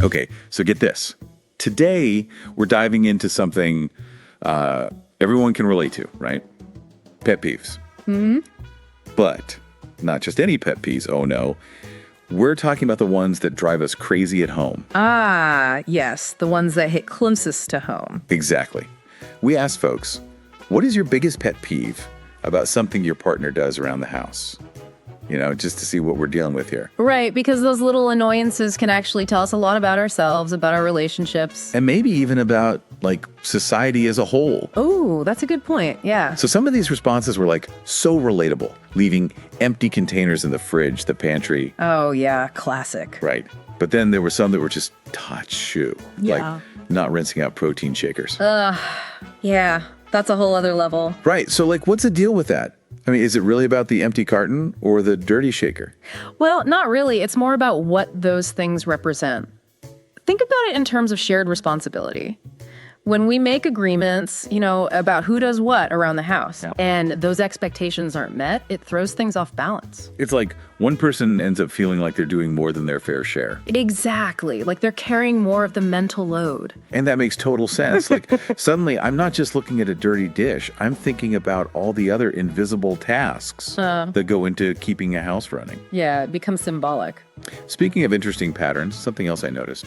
Okay, so get this. Today, we're diving into something everyone can relate to, right? Pet peeves. But not just any pet peeves, oh no. We're talking about the ones that drive us crazy at home. Ah, yes, the ones that hit closest to home. Exactly. We asked folks, what is your biggest pet peeve about something your partner does around the house? You know, just to see what we're dealing with here. Right, because those little annoyances can actually tell us a lot about ourselves, about our relationships. And maybe even about, like, society as a whole. Oh, that's a good point, yeah. So some of these responses were, like, so relatable. Leaving empty containers in the fridge, the pantry. Oh, yeah, classic. Right. But then there were some that were just touch shoe. Yeah. Like not rinsing out protein shakers. Yeah, that's a whole other level. Right. So, like, what's the deal with that? I mean, is it really about the empty carton or the dirty shaker? Well, not really. It's more about what those things represent. Think about it in terms of shared responsibility. When we make agreements, you know, about who does what around the house, and those expectations aren't met, it throws things off balance. It's like one person ends up feeling like they're doing more than their fair share. Exactly. Like they're carrying more of the mental load. And that makes total sense. Like suddenly I'm not just looking at a dirty dish. I'm thinking about all the other invisible tasks that go into keeping a house running. Yeah, it becomes symbolic. Speaking of interesting patterns, something else I noticed.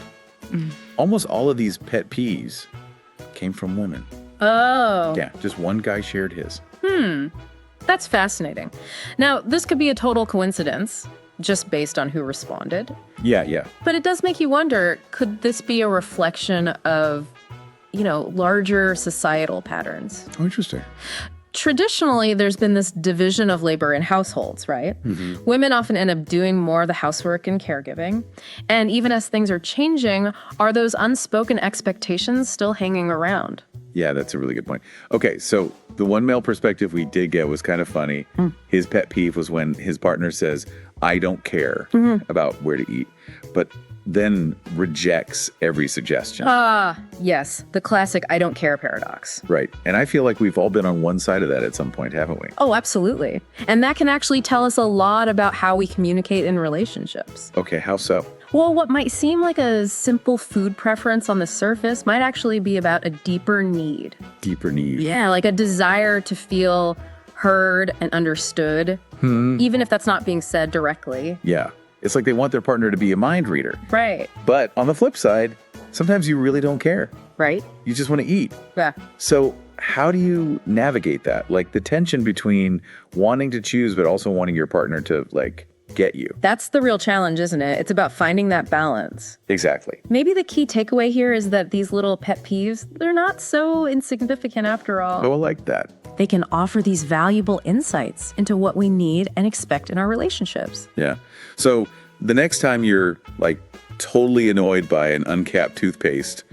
Almost all of these pet peeves came from women. Oh. Yeah, just one guy shared his. That's fascinating. Now, this could be a total coincidence, just based on who responded. Yeah. But it does make you wonder, could this be a reflection of, you know, larger societal patterns? Oh, interesting. Traditionally, there's been this division of labor in households, right? Women often end up doing more of the housework and caregiving. And even as things are changing, are those unspoken expectations still hanging around? Yeah, that's a really good point. Okay, so the one male perspective we did get was kind of funny. His pet peeve was when his partner says, I don't care about where to eat, but then rejects every suggestion. Yes, the classic I don't care paradox. Right. And I feel like we've all been on one side of that at some point, haven't we? Oh, absolutely. And that can actually tell us a lot about how we communicate in relationships. Okay, how so? Well, what might seem like a simple food preference on the surface might actually be about a deeper need. Deeper need. Yeah, like a desire to feel heard and understood, even if that's not being said directly. Yeah. It's like they want their partner to be a mind reader. Right. But on the flip side, sometimes you really don't care. Right? You just want to eat. Yeah. So how do you navigate that? Like the tension between wanting to choose, but also wanting your partner to, like, get you. That's the real challenge, isn't it? It's about finding that balance. Exactly. Maybe the key takeaway here is that these little pet peeves, they're not so insignificant after all. Oh, I like that. They can offer these valuable insights into what we need and expect in our relationships. Yeah. So the next time you're, like, totally annoyed by an uncapped toothpaste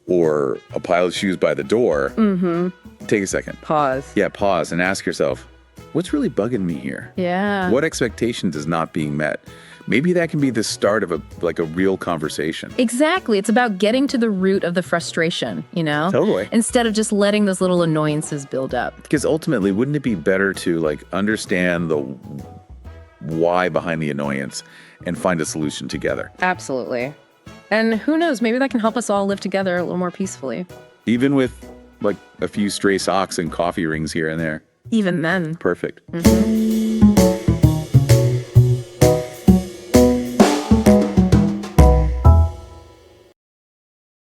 or a pile of shoes by the door, take a second. Pause. Yeah, pause and ask yourself, what's really bugging me here? Yeah. What expectations is not being met? Maybe that can be the start of a real conversation. Exactly. It's about getting to the root of the frustration, you know? Totally. Instead of just letting those little annoyances build up. Because ultimately, wouldn't it be better to, like, understand the why behind the annoyance and find a solution together? Absolutely. And who knows, maybe that can help us all live together a little more peacefully. Even with, like, a few stray socks and coffee rings here and there. Even then. Perfect.